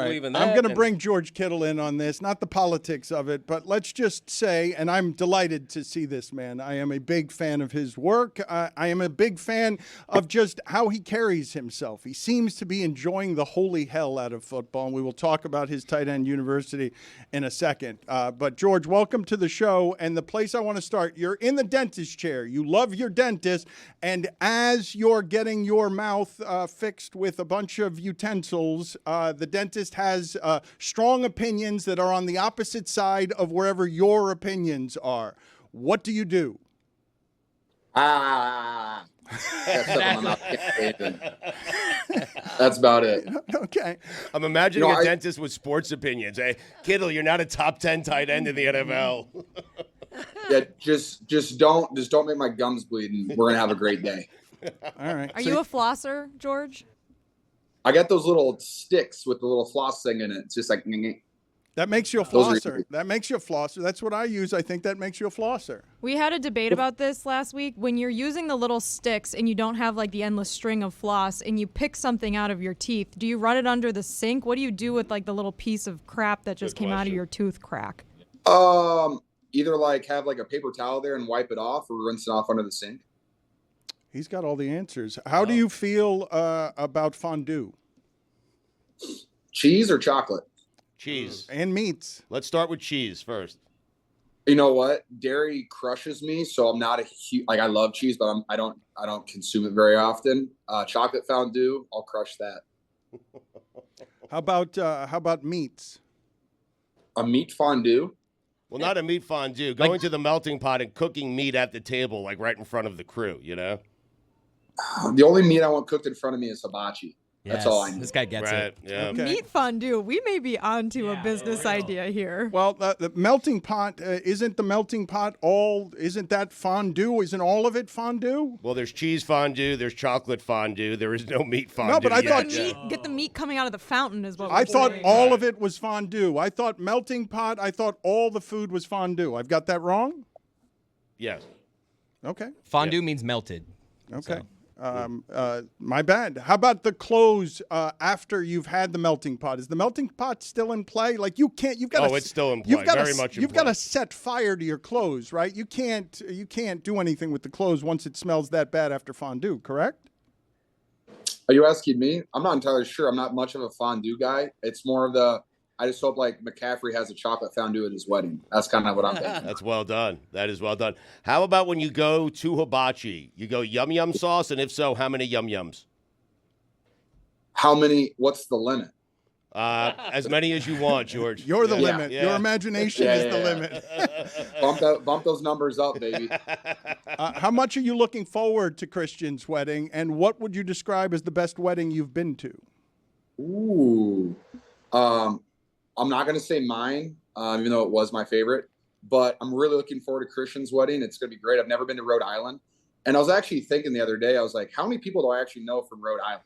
believe in that. I'm going to bring George Kittle in on this, not the politics of it, but let's just say, and I'm delighted to see this man. I am a big fan of his work. I am a big fan of just how he carries himself. He seems to be enjoying the holy hell out of football, and we will talk about his tight end university in a second. But George, welcome to the show. And the place I want to start, you're in the dentist chair. You love your dentist, and as you're getting your mouth fixed with a bunch of utensils, the dentist has strong opinions that are on the opposite side of wherever your opinions are. What do you do? That's about it. Okay. I'm imagining a dentist with sports opinions. Hey, Kittle, you're not a top 10 tight end in the NFL. Yeah, just don't make my gums bleed, and we're gonna have a great day. All right. Are you a flosser, George? I got those little sticks with the little floss thing in it. It's just like that makes you a flosser. That makes you a flosser. That's what I use. I think that makes you a flosser. We had a debate about this last week. When you're using the little sticks and you don't have like the endless string of floss and you pick something out of your teeth, do you run it under the sink? What do you do with like the little piece of crap that just came out of your tooth crack? Either like have like a paper towel there and wipe it off, or rinse it off under the sink. He's got all the answers. How do you feel about fondue? Cheese or chocolate? Cheese. And meats. Let's start with cheese first. You know what? Dairy crushes me, so I'm not a huge, like, I love cheese, but I don't consume it very often. Chocolate fondue, I'll crush that. How about meats? A meat fondue? Well, not a meat fondue. Going to the melting pot and cooking meat at the table, like right in front of the crew, you know? The only meat I want cooked in front of me is hibachi. That's all I need. This guy gets it. Yeah. Okay. Meat fondue. We may be onto a business idea here. Well, the melting pot, isn't the melting pot isn't that fondue? Isn't all of it fondue? Well, there's cheese fondue, there's chocolate fondue, there is no meat fondue. No, but I thought Get the meat coming out of the fountain is what I thought all of it was fondue. I thought melting pot, I thought all the food was fondue. I've got that wrong? Yes. Okay. Fondue means melted. Okay. So. My bad. How about the clothes after you've had the melting pot? Is the melting pot still in play? Like you've got. Oh, it's still in play. Very much in play. You've got to set fire to your clothes, right? You can't do anything with the clothes once it smells that bad after fondue. Correct? Are you asking me? I'm not entirely sure. I'm not much of a fondue guy. It's more of I just hope like McCaffrey has a chocolate fondue at his wedding. That's kind of what I'm thinking. That's well done. That is well done. How about when you go to hibachi? You go yum yum sauce, and if so, how many yum yums? How many? What's the limit? As many as you want, George. You're the limit. Yeah. Your imagination is the limit. Bump those numbers up, baby. How much are you looking forward to Christian's wedding, and what would you describe as the best wedding you've been to? Ooh. I'm not going to say mine, even though it was my favorite, but I'm really looking forward to Christian's wedding. It's going to be great. I've never been to Rhode Island. And I was actually thinking the other day, I was like, how many people do I actually know from Rhode Island?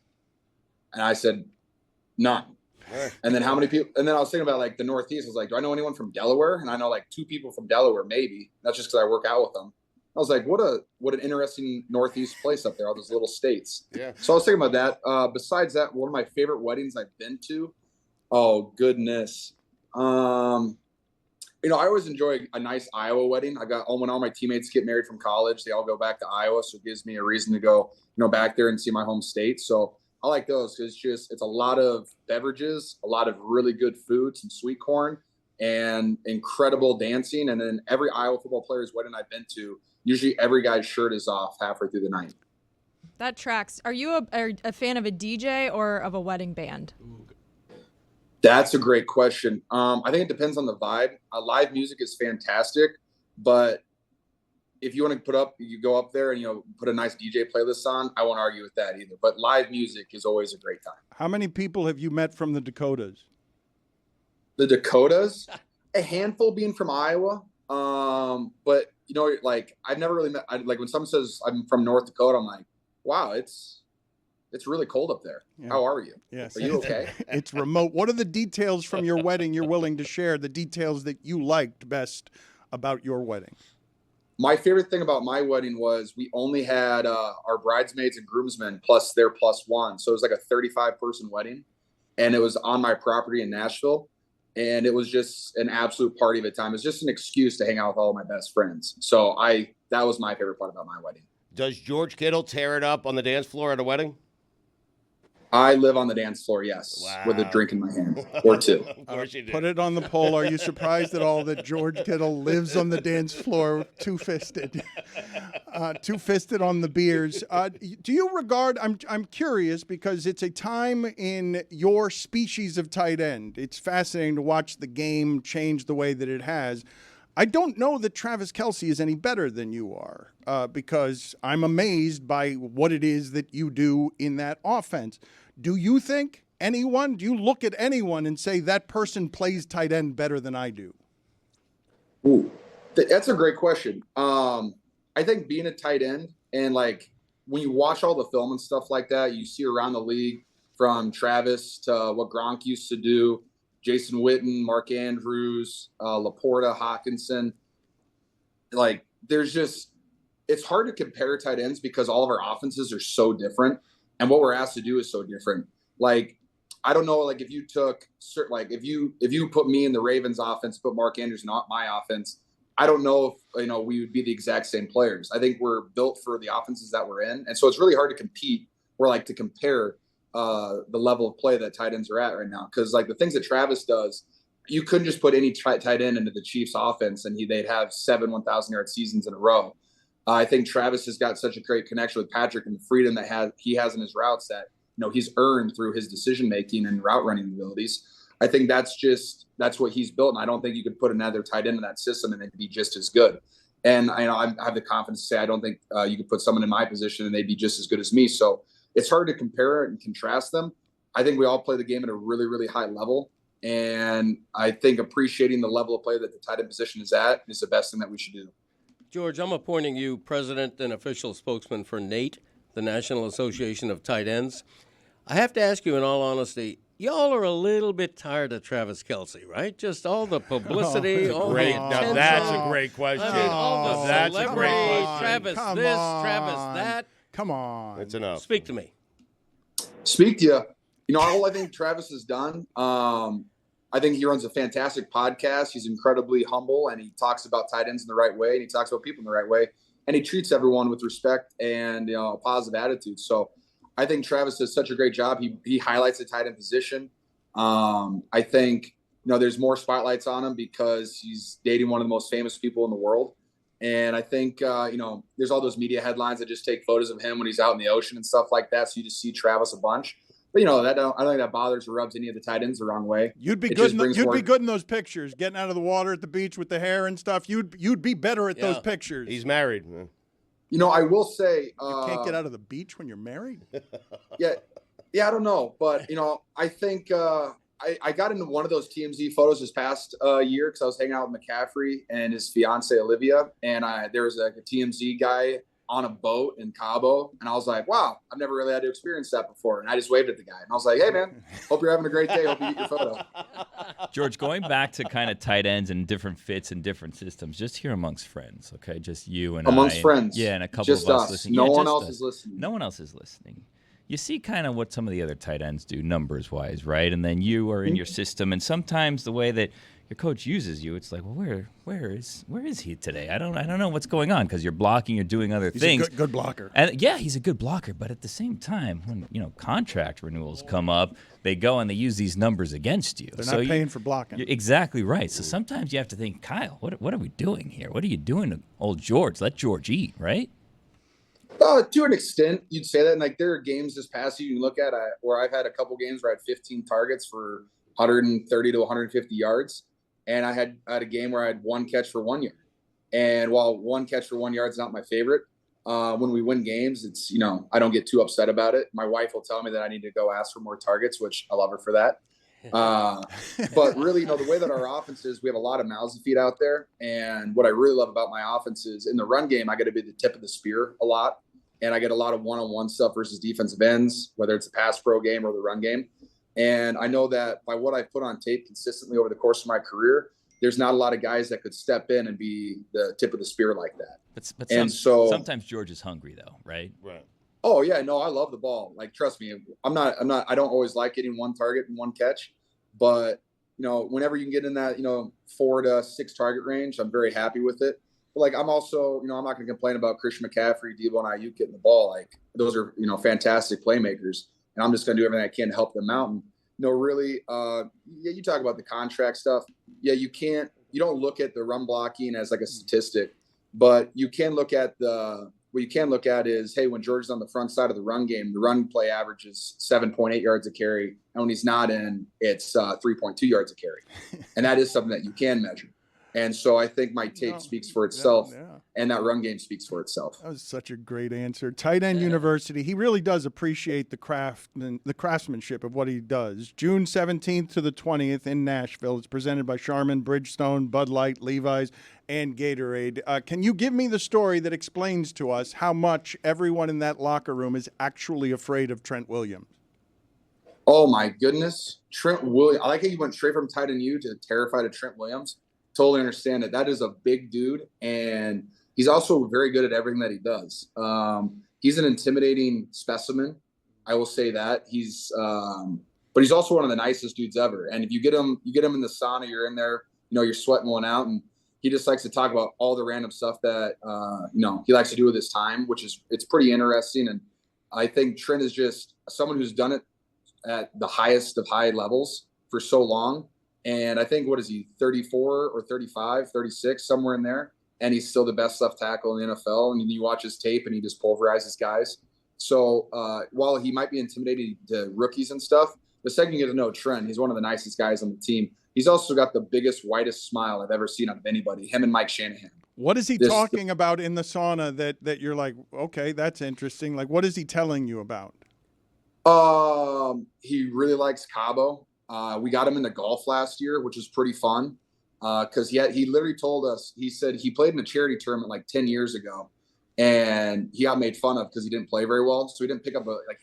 And I said, none. And then how many people? And then I was thinking about like the Northeast. I was like, do I know anyone from Delaware? And I know like 2 people from Delaware, maybe. That's just because I work out with them. I was like, what an interesting Northeast place up there, all those little states. Yeah. So I was thinking about that. Besides that, one of my favorite weddings I've been to, oh, goodness. I always enjoy a nice Iowa wedding. When all my teammates get married from college, they all go back to Iowa. So it gives me a reason to go, back there and see my home state. So I like those because it's a lot of beverages, a lot of really good food, some sweet corn, and incredible dancing. And then every Iowa football player's wedding I've been to, usually every guy's shirt is off halfway through the night. That tracks. Are you a fan of a DJ or of a wedding band? That's a great question. I think it depends on the vibe. Live music is fantastic, but if you want to you go up there and, put a nice DJ playlist on, I won't argue with that either. But live music is always a great time. How many people have you met from the Dakotas? The Dakotas? A handful being from Iowa. But, I've never really met, when someone says I'm from North Dakota, I'm like, wow, it's really cold up there. Yeah. How are you? Yes. Are you okay? It's remote. What are the details from your wedding you're willing to share, the details that you liked best about your wedding? My favorite thing about my wedding was we only had our bridesmaids and groomsmen plus their plus one. So it was like a 35-person wedding. and it was on my property in Nashville. And it was just an absolute party of a time. It was just an excuse to hang out with all of my best friends. So that was my favorite part about my wedding. Does George Kittle tear it up on the dance floor at a wedding? I live on the dance floor, yes, with a drink in my hand or two. Of course you do. Put it on the poll. Are you surprised at all that George Kittle lives on the dance floor two-fisted? Two-fisted on the beers. Do you regard, I'm curious because it's a time in your species of tight end. It's fascinating to watch the game change the way that it has. I don't know that Travis Kelce is any better than you are because I'm amazed by what it is that you do in that offense. Do you think do you look at anyone and say that person plays tight end better than I do? Ooh, that's a great question. I think being a tight end and like when you watch all the film and stuff like that, you see around the league from Travis to what Gronk used to do, Jason Witten, Mark Andrews, Laporta, Hawkinson. Like it's hard to compare tight ends because all of our offenses are so different. And what we're asked to do is so different. Like, I don't know, like if you took if you put me in the Ravens offense, put Mark Andrews in my offense, I don't know if, we would be the exact same players. I think we're built for the offenses that we're in. And so it's really hard to compete or like to compare the level of play that tight ends are at right now. Cause like the things that Travis does, you couldn't just put any tight end into the Chiefs offense and they'd have 7 1,000-yard seasons in a row. I think Travis has got such a great connection with Patrick and the freedom that he has in his routes that, he's earned through his decision-making and route running abilities. I think that's what he's built. And I don't think you could put another tight end in that system and it'd be just as good. And I have the confidence to say, I don't think you could put someone in my position and they'd be just as good as me. So it's hard to compare and contrast them. I think we all play the game at a really, really high level. And I think appreciating the level of play that the tight end position is at is the best thing that we should do. George, I'm appointing you president and official spokesman for NATE, the National Association of Tight Ends. I have to ask you in all honesty, y'all are a little bit tired of Travis Kelce, right? Just all the publicity, all Great. the Now attention. that's a great question. I mean, all the That's a great celebrity, question. Travis Come this, on. Travis that. Come on. That's enough. Speak to me. Speak to you. All I think Travis has done, I think he runs a fantastic podcast. He's incredibly humble, and he talks about tight ends in the right way, and he talks about people in the right way, and he treats everyone with respect and a positive attitude. So I think Travis does such a great job. He highlights the tight end position. I think there's more spotlights on him because he's dating one of the most famous people in the world. And I think there's all those media headlines that just take photos of him when he's out in the ocean and stuff like that. So you just see Travis a bunch. But I don't think that bothers or rubs any of the tight ends the wrong way. You'd be It good. just You'd be good in those pictures, getting out of the water at the beach with the hair and stuff. You'd be better at those pictures. He's married. I will say You can't get out of the beach when you're married. yeah, I don't know, but I think I got into one of those TMZ photos this past year because I was hanging out with McCaffrey and his fiance Olivia, and there was like a TMZ guy on a boat in Cabo, and I was like, wow, I've never really had to experience that before. And I just waved at the guy, and I was like, hey man, hope you're having a great day. Hope you get your photo. George, going back to kind of tight ends and different fits and different systems, just here amongst friends, okay? Just you and Amongst I. friends. Yeah, and a couple Just of us us. listening. No Yeah, one just else us. is listening. No one else is listening. You see kind of what some of the other tight ends do numbers-wise, right? And then you are in your system, and sometimes the way that your coach uses you, it's like, well, where is he today? I don't know what's going on because you're blocking, you're doing other He's things. a good blocker. And yeah, he's a good blocker, but at the same time, when contract renewals come up, they go and they use these numbers against you. They're not paying for blocking. You're exactly right. So sometimes you have to think, Kyle, what are we doing here? What are you doing to old George? Let George eat, right? To an extent, you'd say that. And like there are games this past season you look at where I've had a couple games where I had 15 targets for 130 to 150 yards. And I had a game where I had 1 catch for 1 yard. And while 1 catch for 1 yard is not my favorite, when we win games, it's, I don't get too upset about it. My wife will tell me that I need to go ask for more targets, which I love her for that. But really, the way that our offense is, we have a lot of mouths to feed out there. And what I really love about my offense is in the run game, I get to be the tip of the spear a lot. And I get a lot of one-on-one stuff versus defensive ends, whether it's a pass pro game or the run game. And I know that by what I've put on tape consistently over the course of my career, there's not a lot of guys that could step in and be the tip of the spear like that. But And so sometimes George is hungry, though, right? Right. Oh yeah, no, I love the ball. Like, trust me, I don't always like getting one target and one catch, but whenever you can get in that, 4 to 6 target range, I'm very happy with it. But like, I'm also, I'm not going to complain about Christian McCaffrey, Debo, and Ayuk getting the ball. Like, those are, fantastic playmakers, and I'm just going to do everything I can to help them out. And, really, yeah, you talk about the contract stuff. Yeah, you don't look at the run blocking as like a statistic, but you can look at what you can look at is, hey, when George's on the front side of the run game, the run play average is 7.8 yards a carry. And when he's not in, it's 3.2 yards a carry. And that is something that you can measure. And so I think my tape speaks for itself, and that run game speaks for itself. That was such a great answer. Tight End University, he really does appreciate the craft and the craftsmanship of what he does. June 17th to the 20th in Nashville. It's presented by Charmin, Bridgestone, Bud Light, Levi's, and Gatorade. Can you give me the story that explains to us how much everyone in that locker room is actually afraid of Trent Williams? Oh, my goodness. Trent Williams. I like how you went straight from tight end U to terrified of Trent Williams. Totally understand it. That is a big dude, and he's also very good at everything that he does. He's an intimidating specimen. I will say that. But he's also one of the nicest dudes ever. And if you get him in the sauna, you're in there, you're sweating one out, and he just likes to talk about all the random stuff that, he likes to do with his time, it's pretty interesting. And I think Trent is just someone who's done it at the highest of high levels for so long. And I think, what is he, 34 or 35, 36, somewhere in there. And he's still the best left tackle in the NFL. And you watch his tape and he just pulverizes guys. So while he might be intimidating to rookies and stuff, the second you get to know Trent, he's one of the nicest guys on the team. He's also got the biggest, whitest smile I've ever seen out of anybody, him and Mike Shanahan. What is he talking about in the sauna that you're like, okay, that's interesting? Like, what is he telling you about? He really likes Cabo. We got him into golf last year, which is pretty fun. Cause he literally told us, he said he played in a charity tournament like 10 years ago and he got made fun of because he didn't play very well. So he didn't he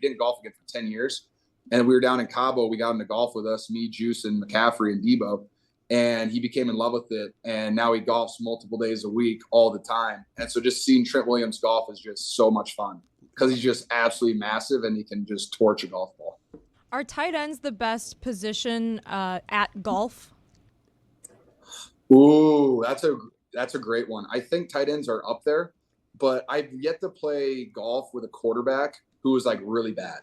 didn't golf again for 10 years. And we were down in Cabo. We got him to golf with us, me, Juice, and McCaffrey and Debo. And he became in love with it. And now he golfs multiple days a week, all the time. And so just seeing Trent Williams golf is just so much fun because he's just absolutely massive and he can just torch a golf ball. Are tight ends the best position at golf? Ooh, that's a great one. I think tight ends are up there, but I've yet to play golf with a quarterback who is like really bad.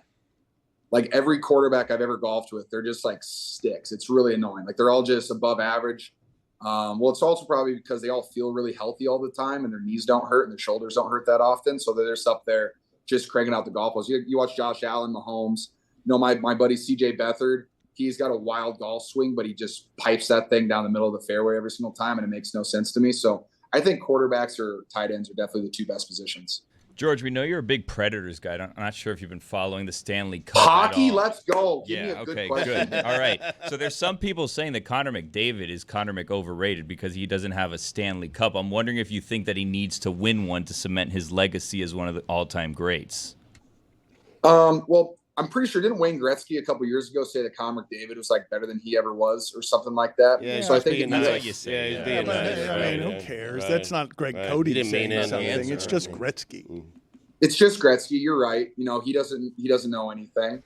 Like every quarterback I've ever golfed with, they're just like sticks. It's really annoying. Like they're all just above average. Well, it's also probably because they all feel really healthy all the time and their knees don't hurt and their shoulders don't hurt that often. So they're just up there just cranking out the golf balls. You watch Josh Allen, Mahomes. My buddy CJ Beathard, he's got a wild golf swing, but he just pipes that thing down the middle of the fairway every single time, and it makes no sense to me. So I think quarterbacks or tight ends are definitely the two best positions. George, we know you're a big Predators guy. I'm not sure if you've been following the Stanley Cup Hockey, at all. let's go. Give Yeah, me a okay, question. good. All right. So there's some people saying that Connor McDavid is Connor McOverrated because he doesn't have a Stanley Cup. I'm wondering if you think that he needs to win one to cement his legacy as one of the all-time greats. Well, I'm pretty sure, didn't Wayne Gretzky a couple years ago say that Connor McDavid was like better than he ever was or something like that? Yeah, so I think that's what you say. Yeah, he's Yeah, being But, nice. I mean, Right, who cares? right. That's not Greg Right. Cody He didn't mean saying it. something. Answer. It's just Gretzky. It's just Gretzky. You're right. He doesn't know anything.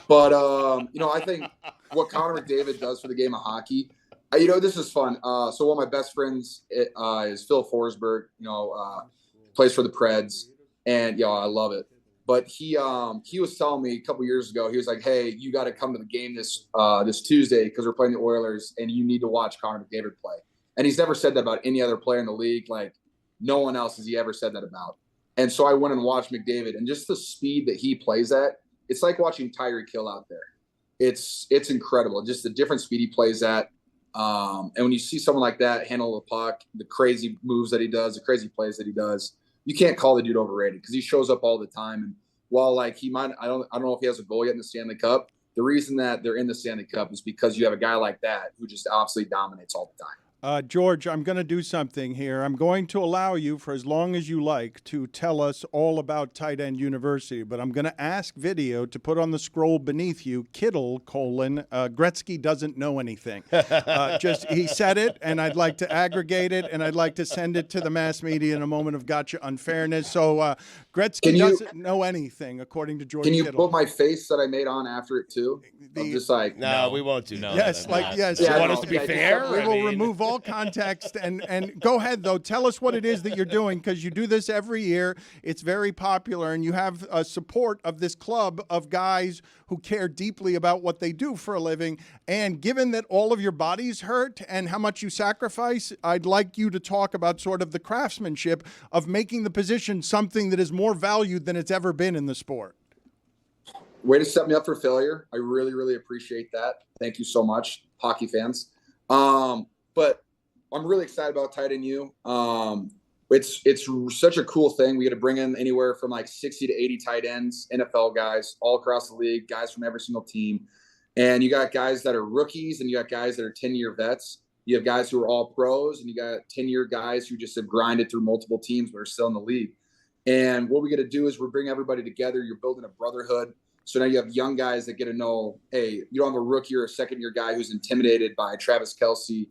But I think what Connor McDavid does for the game of hockey, this is fun. So one of my best friends is Phil Forsberg. Plays for the Preds, and I love it. But he was telling me a couple years ago, he was like, "Hey, you got to come to the game this Tuesday because we're playing the Oilers, and you need to watch Connor McDavid play." And he's never said that about any other player in the league. Like no one else has he ever said that about. And so I went and watched McDavid, and just the speed that he plays at, it's like watching Tyreek Hill out there. It's incredible, just the different speed he plays at. And when you see someone like that handle the puck, the crazy moves that he does, the crazy plays that he does, you can't call the dude overrated because he shows up all the time. And while he might, I don't know if he has a goal yet in the Stanley Cup. The reason that they're in the Stanley Cup is because you have a guy like that who just absolutely dominates all the time. George, I'm going to do something here. I'm going to allow you for as long as you like to tell us all about Tight End University, but I'm going to ask video to put on the scroll beneath you, Kittle, Gretzky doesn't know anything. He said it, and I'd like to aggregate it, and I'd like to send it to the mass media in a moment of gotcha unfairness. So Gretzky doesn't know anything, according to George Can you Kittle. put my face that I made on after it too? I'm just like, No, we won't do that. Yes, yes. You Yeah, want no, us to be yeah, fair? We I will mean- remove all context and go ahead though. Tell us what it is that you're doing, because you do this every year. It's very popular, and you have support of this club of guys who care deeply about what they do for a living. And given that all of your bodies hurt and how much you sacrifice, I'd like you to talk about sort of the craftsmanship of making the position something that is more valued than it's ever been in the sport. way to set me up for failure. I really, really appreciate that. Thank you so much, hockey fans. But I'm really excited about Tight End U. It's such a cool thing. We get to bring in anywhere from like 60 to 80 tight ends, NFL guys all across the league, guys from every single team. And you got guys that are rookies, and you got guys that are 10-year vets. You have guys who are all pros, and you got 10-year guys who just have grinded through multiple teams but are still in the league. And what we get to do is we're bringing everybody together. You're building a brotherhood. So now you have young guys that get to know, hey, you don't have a rookie or a second-year guy who's intimidated by Travis Kelce,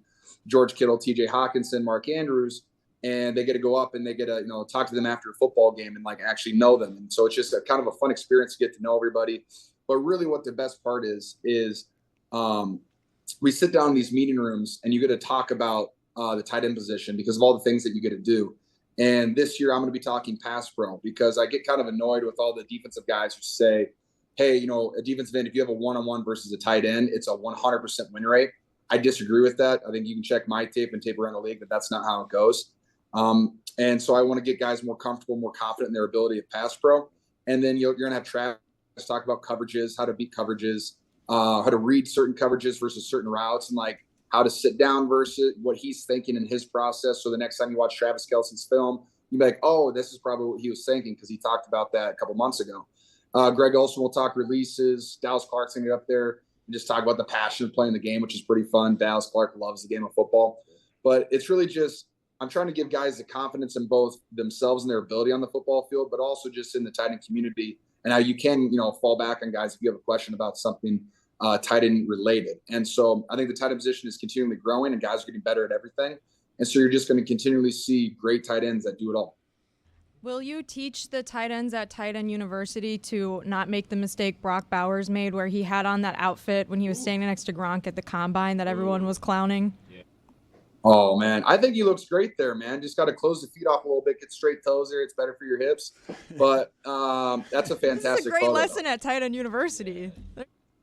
George Kittle, TJ Hawkinson, Mark Andrews, and they get to go up and they get to, talk to them after a football game and like actually know them. And so it's just a kind of a fun experience to get to know everybody. But really what the best part is we sit down in these meeting rooms and you get to talk about the tight end position because of all the things that you get to do. And this year I'm going to be talking pass pro because I get kind of annoyed with all the defensive guys who say, hey, a defensive end, if you have a one-on-one versus a tight end, it's a 100% win rate. I disagree with that. I think you can check my tape and tape around the league, but that's not how it goes. And so I want to get guys more comfortable, more confident in their ability to pass pro. And then you're going to have Travis talk about coverages, how to beat coverages, how to read certain coverages versus certain routes, and like how to sit down versus what he's thinking in his process. So the next time you watch Travis Kelce's film, you'll be like, oh, this is probably what he was thinking because he talked about that a couple months ago. Greg Olsen will talk releases. Dallas Clark's going to get up there and just talk about the passion of playing the game, which is pretty fun. Dallas Clark loves the game of football. But it's really just I'm trying to give guys the confidence in both themselves and their ability on the football field, but also just in the tight end community and how you can, fall back on guys if you have a question about something tight end related. And so I think the tight end position is continually growing and guys are getting better at everything. And so you're just going to continually see great tight ends that do it all. Will you teach the tight ends at Tight End University to not make the mistake Brock Bowers made where he had on that outfit when he was standing next to Gronk at the combine that everyone was clowning? Oh, man. I think he looks great there, man. Just got to close the feet off a little bit, get straight toes there. It's better for your hips. But that's a fantastic This is a great photo. lesson at Tight End University.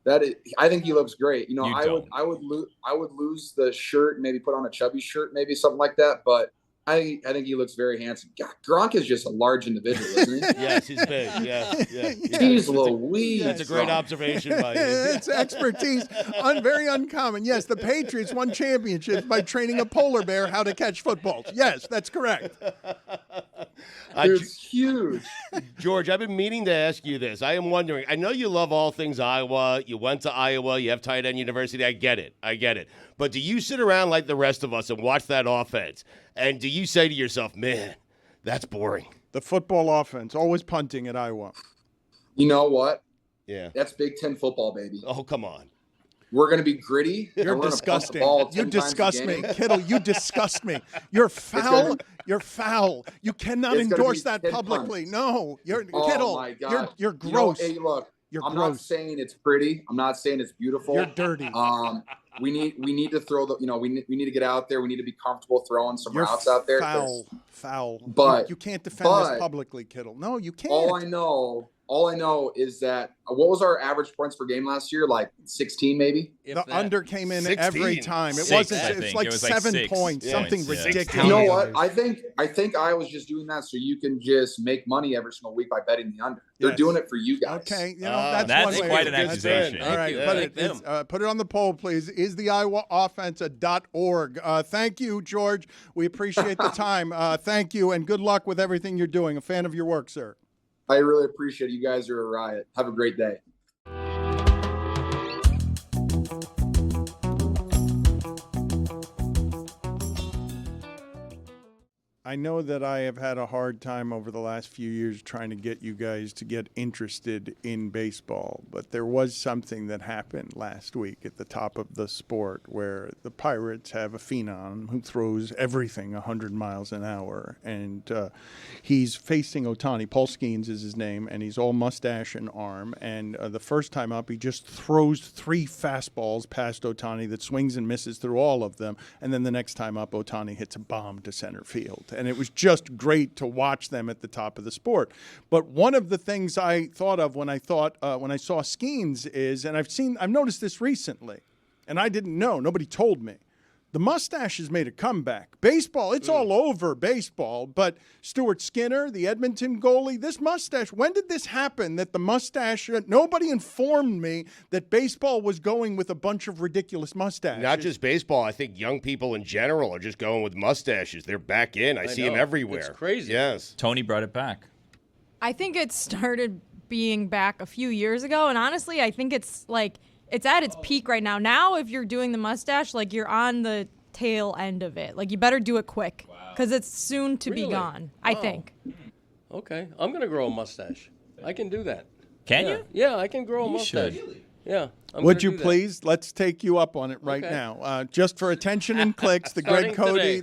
I think he looks great. I don't. would lose the shirt and maybe put on a chubby shirt, maybe something like that. But I think he looks very handsome. God, Gronk is just a large individual, isn't he? Yes, he's big. Yeah. Jeez Louise. That's a great observation by you. It's expertise, very uncommon. Yes, the Patriots won championships by training a polar bear how to catch footballs. Yes, that's correct. It's huge. George, I've been meaning to ask you this. I am wondering, I know you love all things Iowa. You went to Iowa. You have Tight End University. I get it. But do you sit around like the rest of us and watch that offense? And do you say to yourself, man, that's boring? The football offense, always punting at Iowa. You know what? Yeah. That's Big Ten football, baby. Oh, come on. We're going to be gritty. You're and we're gonna punt the disgusting. ball You 10 times a disgust me. game. Kittle, you disgust me. You're foul. gonna You're foul. You cannot It's gonna endorse be that 10 publicly. punts. No, you're Oh, Kittle. my God. You're gross. Hey, look, You're I'm gross. not saying it's pretty. I'm not saying it's beautiful. You're dirty. We need to throw we need to get out there. We need to be comfortable throwing some You're routes out there. foul. But- you can't defend this but- publicly, Kittle. No, you can't. All I know is that what was our average points per game last year? Like 16, maybe. If The that. under came in 16. every time. It 6, wasn't. I It's think. like It was like 7 6 points. points, Something yeah. ridiculous. You know what? I think I was just doing that so you can just make money every single week by betting the under. They're Yes. doing it for you guys. Okay, That's one way. quite an That's accusation. it. All right, Thank you. but Thank them. put it on the poll, please. Is the Iowa offense a .org? Thank you, George. We appreciate the time. Thank you, and good luck with everything you're doing. A fan of your work, sir. I really appreciate it. You guys are a riot. Have a great day. I know that I have had a hard time over the last few years trying to get you guys to get interested in baseball, but there was something that happened last week at the top of the sport where the Pirates have a phenom who throws everything 100 miles an hour, and he's facing Ohtani. Paul Skeens is his name, and he's all mustache and arm, and the first time up, he just throws 3 fastballs past Ohtani that swings and misses through all of them, and then the next time up, Ohtani hits a bomb to center field. And it was just great to watch them at the top of the sport. But one of the things I thought of when I saw Skeens is, and I've noticed this recently, and I didn't know, nobody told me. The mustache has made a comeback. Baseball, it's all over baseball, but Stuart Skinner, the Edmonton goalie, this mustache, when did this happen that the mustache, nobody informed me that baseball was going with a bunch of ridiculous mustaches. Not just baseball. I think young people in general are just going with mustaches. They're back in. I see them everywhere. It's crazy. Yes. Tony brought it back. I think it started being back a few years ago, and honestly, I think it's at its peak right now. Now, if you're doing the mustache, like, you're on the tail end of it. Like, you better do it quick because it's soon to be gone, I think. Okay, I'm going to grow a mustache. I can do that. Can you? Yeah, I can grow a mustache. should. Yeah. Would you please? Let's take you up on it right now. Just for attention and clicks, the Greg Cody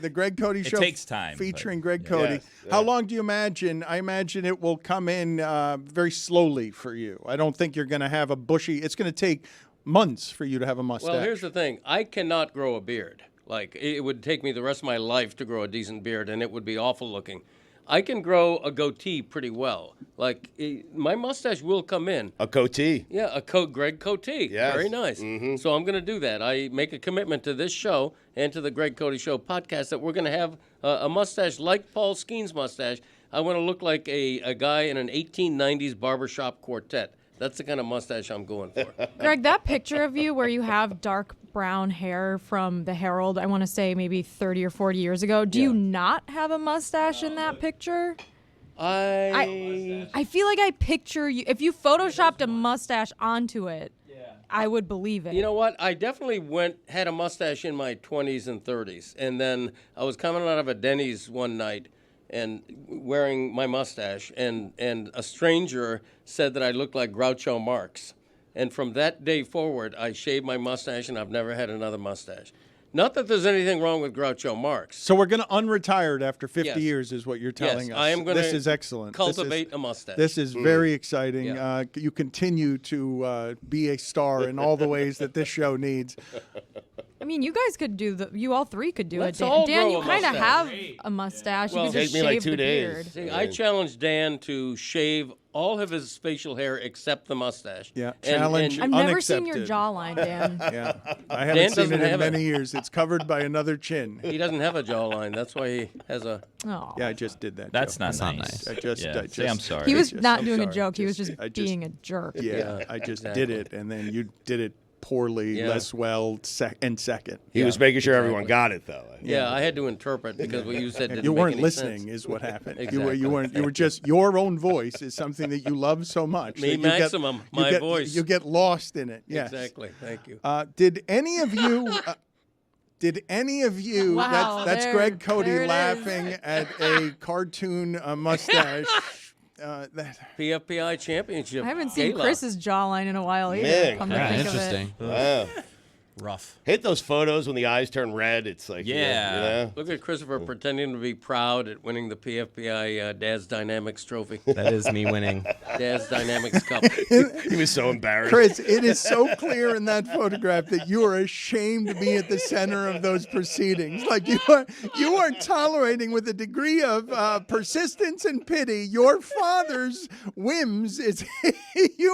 Show. It takes time, featuring but- Greg Cody. Yes, yeah. How long do you imagine? I imagine it will come in very slowly for you. I don't think you're going to have a bushy. It's going to take months for you to have a mustache. Well, here's the thing. I cannot grow a beard. Like, it would take me the rest of my life to grow a decent beard, and it would be awful looking. I can grow a goatee pretty well. Like, my mustache will come in. A goatee. Yeah, a Greg Cote. Yes. Very nice. Mm-hmm. So I'm going to do that. I make a commitment to this show and to the Greg Cody Show podcast that we're going to have a mustache like Paul Skeens' mustache. I want to look like a guy in an 1890s barbershop quartet. That's the kind of mustache I'm going for. Greg, that picture of you where you have dark brown hair from the Herald, I want to say maybe 30 or 40 years ago, do you not have a mustache in that picture? I feel like I picture you. If you photoshopped a mustache onto it, I would believe it. You know what? I definitely had a mustache in my 20s and 30s. And then I was coming out of a Denny's one night and wearing my mustache, and a stranger said that I looked like Groucho Marx. And from that day forward, I shaved my mustache, and I've never had another mustache. Not that there's anything wrong with Groucho Marx. So we're going to unretire after 50 Yes. years is what you're telling us. I am going This to is excellent. cultivate a mustache. This is very exciting. Yeah. You continue to be a star in all the ways that this show needs. I mean, you guys could do you all three could do Let's it. all Dan, grow you a kind of have mustache. a mustache. Well, you could just take me like shave 2 the days. beard. See, I challenged Dan to shave all of his facial hair except the mustache. Yeah, And- challenge. I've never seen your Unaccepted. jawline, Dan. Yeah, I Dan haven't seen doesn't it in have it. many years. It's covered by another chin. He doesn't have a jawline. That's why he has a. Oh. Yeah, I just did that. That's joke. not nice. I just, Yeah. I Say I'm just- sorry. He was just- not I'm doing a sorry. joke. He was Just- just I just- being a jerk. Yeah, Yeah, I just exactly. did it, and then you did it poorly, Yeah. less well, and second. He was making sure everyone got it, though. Yeah, I had to interpret because what you said didn't You make weren't any listening, sense. is what happened. Exactly. You weren't. You were just your own voice is something that you love so much. Me that you get- maximum, you my get- voice. You get lost in it. Yes. Exactly. Thank you. Did any of you? Did any of you? Wow, that's there- Greg Cody there it is. laughing at a cartoon mustache. PFPI championship. I haven't seen gala. Chris's jawline in a while either. Man, come to Yeah, think of it. interesting. Wow. Rough. Hit those photos when the eyes turn red. It's like, Yeah. you know? Look at Christopher pretending to be proud at winning the PFPI Dad's Dynamics trophy. That is me winning. Dad's Dynamics Cup. He was so embarrassed. Chris, it is so clear in that photograph that you are ashamed to be at the center of those proceedings. Like you are tolerating with a degree of persistence and pity your father's whims. It's you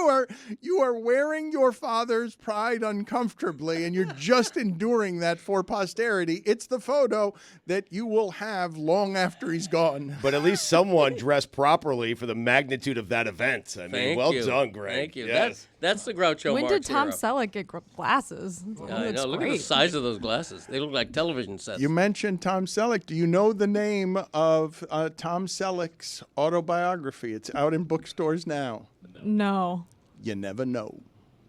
are wearing your father's pride uncomfortably, and you're just enduring that for posterity. It's the photo that you will have long after he's gone. But at least someone dressed properly for the magnitude of that event. I mean, Thank well you. done, Greg. Thank you. Yes. That's the Groucho When Marx did Tom era. Selleck get glasses? It I looks know. Look at the great. size of those glasses. They look like television sets. You mentioned Tom Selleck. Do you know the name of Tom Selleck's autobiography? It's out in bookstores now. No. You never know.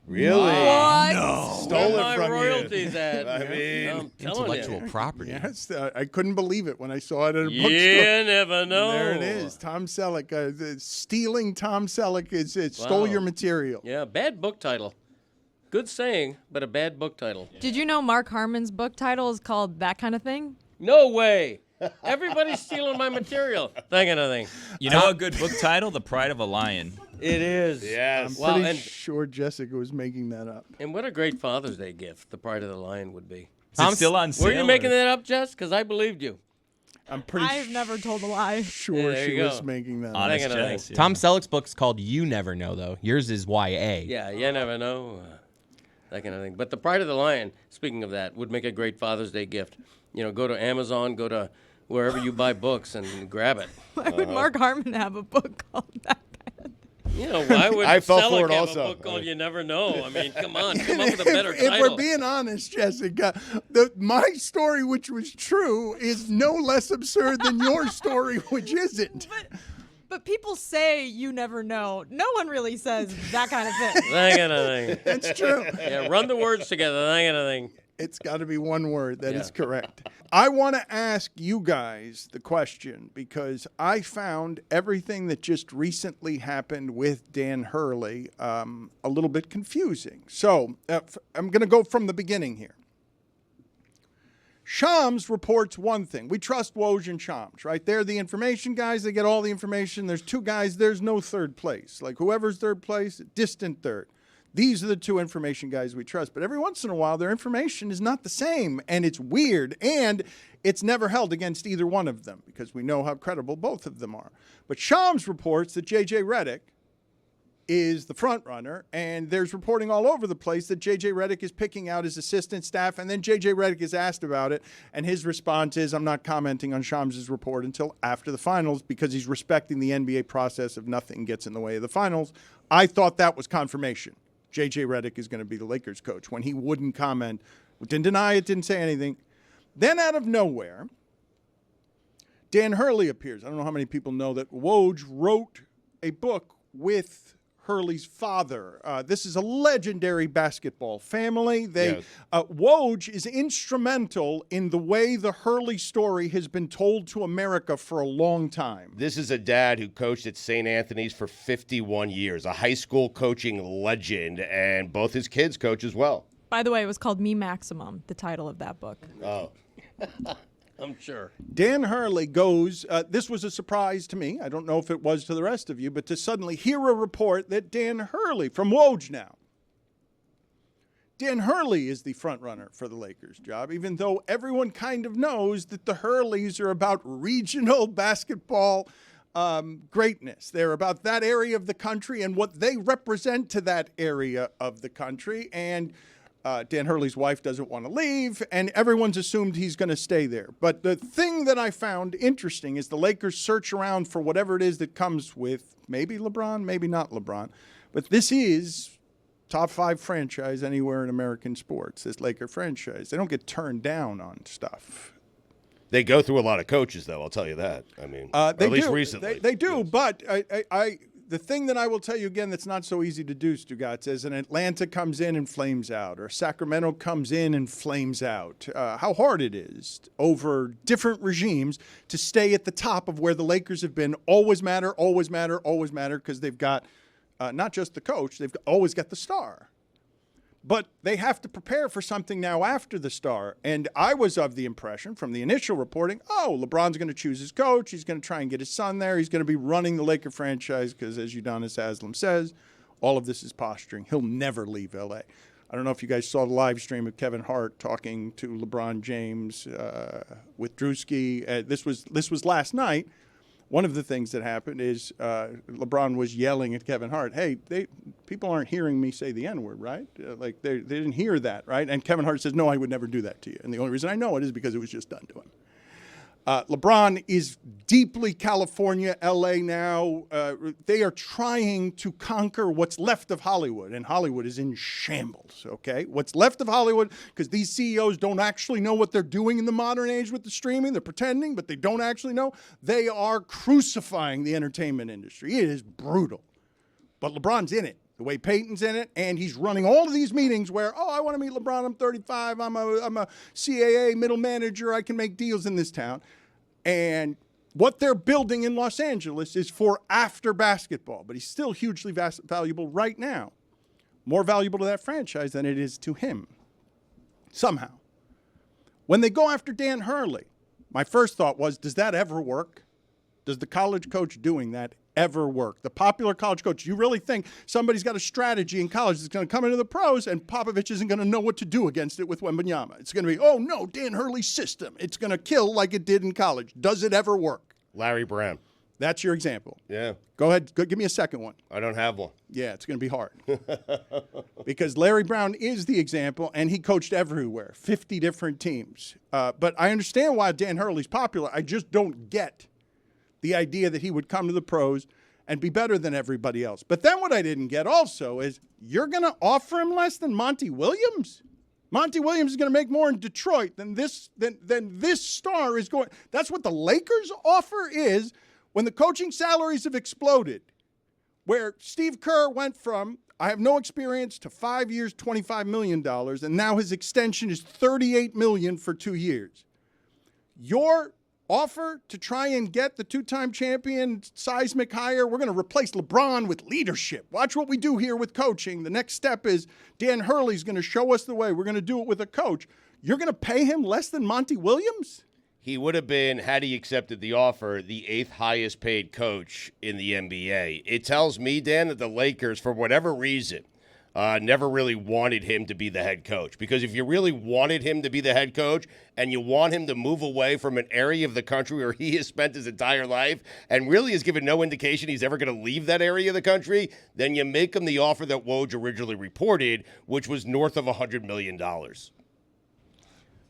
Really? What? Stole Where it my from royalties you. at? I mean, I'm telling Intellectual you. property. Yes, I couldn't believe it when I saw it at a bookstore. You never know. There it is. Tom Selleck. Stealing Tom Selleck stole your material. Yeah, bad book title. Good saying, but a bad book title. Did you know Mark Harmon's book title is called That Kind of Thing? No way. Everybody's stealing my material. That kind of thing. You know a good book title? The Pride of a Lion. It is. yes. Wow, Pretty and- sure Jessica was making that up. And what a great Father's Day gift the Pride of the Lion would be. Is it still on sale? Were you making that up, Jess? Because I believed you. I'm pretty I've never told a lie. sure Yeah, there she you was go. making that up. Honest That kind of Jess, yeah. Tom Selleck's book's called You Never Know, though. Yours is YA. Yeah, you never know. That kind of thing. But the Pride of the Lion, speaking of that, would make a great Father's Day gift. You know, go to Amazon, go to wherever you buy books and grab it. Why would Mark Harmon have a book called That Kind of Thing? You know, why would I fell for Selleck it have also. a book called You Never Know? I mean, come on, come up with a better If title. we're being honest, Jessica, my story, which was true, is no less absurd than your story, which isn't. But people say you never know. No one really says that kind of thing. That kind of thing. That's true. Yeah, run the words together. That kind of thing. It's got to be one word. That is Yeah. correct. I want to ask you guys the question because I found everything that just recently happened with Dan Hurley a little bit confusing. So I'm going to go from the beginning here. Shams reports one thing. We trust Woj and Shams, right? They're the information guys. They get all the information. There's two guys. There's no third place. Like whoever's third place, distant third. These are the two information guys we trust. But every once in a while, their information is not the same, and it's weird, and it's never held against either one of them because we know how credible both of them are. But Shams reports that J.J. Redick is the front runner, and there's reporting all over the place that J.J. Redick is picking out his assistant staff, and then J.J. Redick is asked about it, and his response is, I'm not commenting on Shams' report until after the finals because he's respecting the NBA process of nothing gets in the way of the finals. I thought that was confirmation. J.J. Redick is going to be the Lakers coach when he wouldn't comment, didn't deny it, didn't say anything. Then out of nowhere, Dan Hurley appears. I don't know how many people know that Woj wrote a book with Hurley's father. This is a legendary basketball family. Woj is instrumental in the way the Hurley story has been told to America for a long time. This is a dad who coached at St. Anthony's for 51 years, a high school coaching legend, and both his kids coach as well. By the way, it was called Me Maximum, the title of that book. Oh. I'm sure. Dan Hurley goes, this was a surprise to me. I don't know if it was to the rest of you, but to suddenly hear a report that Dan Hurley, from Woj now, Dan Hurley is the front runner for the Lakers job, even though everyone kind of knows that the Hurleys are about regional basketball greatness. They're about that area of the country and what they represent to that area of the country. And Dan Hurley's wife doesn't want to leave, and everyone's assumed he's going to stay there. But the thing that I found interesting is the Lakers search around for whatever it is that comes with maybe LeBron, maybe not LeBron. But this is top 5 franchise anywhere in American sports, this Laker franchise. They don't get turned down on stuff. They go through a lot of coaches, though, I'll tell you that. I mean, at least recently. They do, Yes. but the thing that I will tell you again that's not so easy to do, Stugotz, is an Atlanta comes in and flames out, or Sacramento comes in and flames out. How hard it is over different regimes to stay at the top of where the Lakers have been. Always matter, always matter, always matter, because they've got not just the coach, they've always got the star. But they have to prepare for something now after the star. And I was of the impression from the initial reporting, LeBron's going to choose his coach. He's going to try and get his son there. He's going to be running the Laker franchise because, as Udonis Haslam says, all of this is posturing. He'll never leave L.A. I don't know if you guys saw the live stream of Kevin Hart talking to LeBron James with Drewski. This was last night. One of the things that happened is LeBron was yelling at Kevin Hart, hey, people aren't hearing me say the N-word, right? They didn't hear that, right? And Kevin Hart says, no, I would never do that to you. And the only reason I know it is because it was just done to him. LeBron is deeply California, L.A. now. They are trying to conquer what's left of Hollywood, and Hollywood is in shambles, okay? What's left of Hollywood, because these CEOs don't actually know what they're doing in the modern age with the streaming. They're pretending, but they don't actually know. They are crucifying the entertainment industry. It is brutal. But LeBron's in it. the way Peyton's in it, and he's running all of these meetings where, I want to meet LeBron, I'm 35, I'm a CAA middle manager, I can make deals in this town. And what they're building in Los Angeles is for after basketball, but he's still hugely valuable right now. More valuable to that franchise than it is to him, somehow. When they go after Dan Hurley, my first thought was, does that ever work? Does the college coach doing that ever work? The popular college coach, you really think somebody's got a strategy in college that's going to come into the pros and Popovich isn't going to know what to do against it with Wembanyama? It's going to be, oh no, Dan Hurley's system. It's going to kill like it did in college. Does it ever work? Larry Brown. That's your example. Yeah. Go ahead. Give me a second one. I don't have one. Yeah, it's going to be hard. Because Larry Brown is the example, and he coached everywhere, 50 different teams. But I understand why Dan Hurley's popular. I just don't get the idea that he would come to the pros and be better than everybody else. But then what I didn't get also is you're going to offer him less than Monty Williams? Monty Williams is going to make more in Detroit than this star is going. That's what the Lakers offer is when the coaching salaries have exploded, where Steve Kerr went from, I have no experience, to 5 years, $25 million, and now his extension is $38 million for 2 years. Your offer to try and get the two-time champion seismic hire, we're going to replace LeBron with leadership. Watch what we do here with coaching. The next step is Dan Hurley's going to show us the way. We're going to do it with a coach. You're going to pay him less than Monty Williams? He would have been, had he accepted the offer, the 8th highest paid coach in the NBA. It tells me, Dan, that the Lakers, for whatever reason, never really wanted him to be the head coach. Because if you really wanted him to be the head coach and you want him to move away from an area of the country where he has spent his entire life and really has given no indication he's ever going to leave that area of the country, then you make him the offer that Woj originally reported, which was north of $100 million.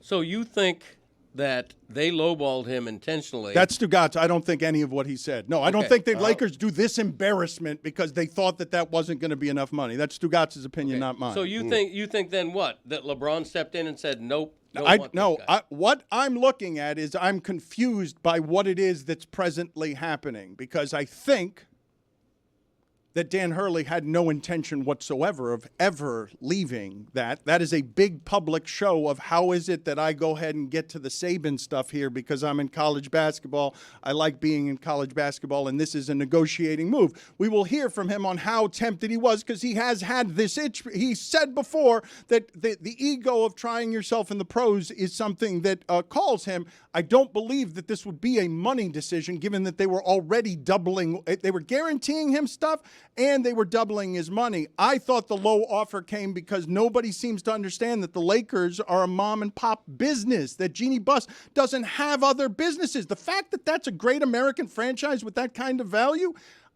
So you think that they lowballed him intentionally? That's Stugotz. I don't think any of what he said. No, I don't think the Lakers do this embarrassment because they thought that wasn't going to be enough money. That's Stugotz's opinion, not mine. So you think then what? That LeBron stepped in and said, nope. What I'm looking at is I'm confused by what it is that's presently happening because I think that Dan Hurley had no intention whatsoever of ever leaving that. That is a big public show of how is it that I go ahead and get to the Saban stuff here because I'm in college basketball. I like being in college basketball, and this is a negotiating move. We will hear from him on how tempted he was because he has had this itch. He said before that the ego of trying yourself in the pros is something that calls him. I don't believe that this would be a money decision given that they were already doubling. They were guaranteeing him stuff, and they were doubling his money. I thought the low offer came because nobody seems to understand that the Lakers are a mom-and-pop business, that Jeannie Buss doesn't have other businesses. The fact that that's a great American franchise with that kind of value,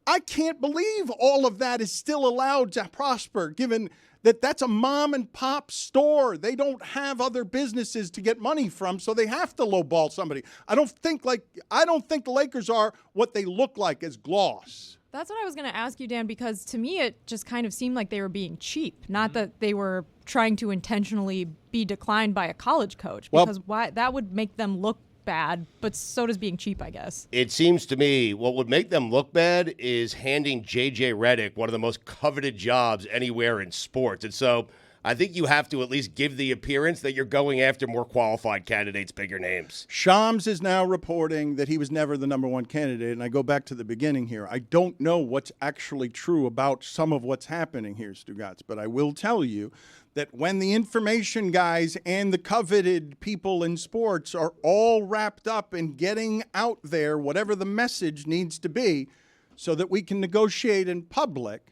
I can't believe all of that is still allowed to prosper, given that that's a mom-and-pop store. They don't have other businesses to get money from, so they have to lowball somebody. I don't think the Lakers are what they look like as gloss. That's what I was going to ask you, Dan, because to me it just kind of seemed like they were being cheap, not that they were trying to intentionally be declined by a college coach, because why that would make them look bad, but so does being cheap, I guess. It seems to me what would make them look bad is handing J.J. Redick one of the most coveted jobs anywhere in sports. And so I think you have to at least give the appearance that you're going after more qualified candidates, bigger names. Shams is now reporting that he was never the number one candidate, and I go back to the beginning here. I don't know what's actually true about some of what's happening here, Stugotz, but I will tell you that when the information guys and the coveted people in sports are all wrapped up in getting out there whatever the message needs to be so that we can negotiate in public,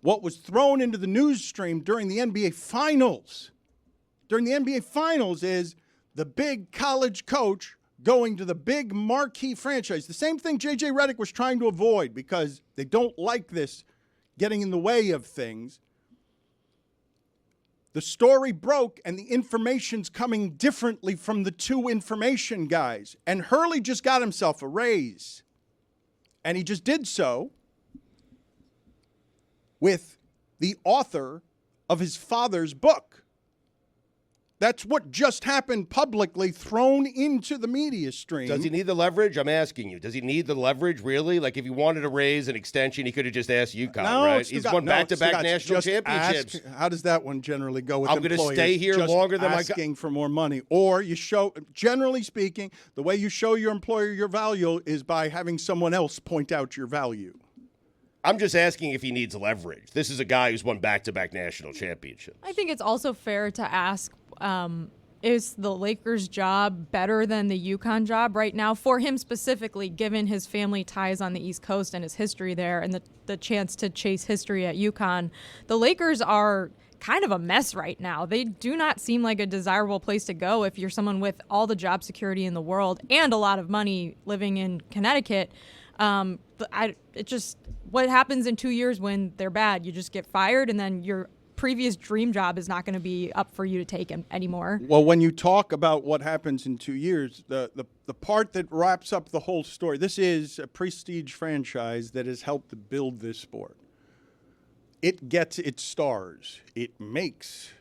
what was thrown into the news stream during the NBA Finals is the big college coach going to the big marquee franchise. The same thing J.J. Redick was trying to avoid because they don't like this getting in the way of things. The story broke and the information's coming differently from the two information guys. And Hurley just got himself a raise. And he just did so with the author of his father's book. That's what just happened publicly, thrown into the media stream. Does he need the leverage? I'm asking you. Does he need the leverage, really? Like, if he wanted to raise an extension, he could have just asked UConn, right? He's won back-to-back national championships. How does that one generally go with I'm employers? going to stay here just longer than my asking for more money. Or you show, generally speaking, the way you show your employer your value is by having someone else point out your value. I'm just asking if he needs leverage. This is a guy who's won back-to-back national championships. I think it's also fair to ask, is the Lakers job better than the UConn job right now for him specifically, given his family ties on the East Coast and his history there and the chance to chase history at UConn? The Lakers are kind of a mess right now. They do not seem like a desirable place to go if you're someone with all the job security in the world and a lot of money living in Connecticut. What happens in 2 years when they're bad? You just get fired, and then your previous dream job is not going to be up for you to take anymore. Well, when you talk about what happens in 2 years, the part that wraps up the whole story, this is a prestige franchise that has helped to build this sport. It gets its stars. It makes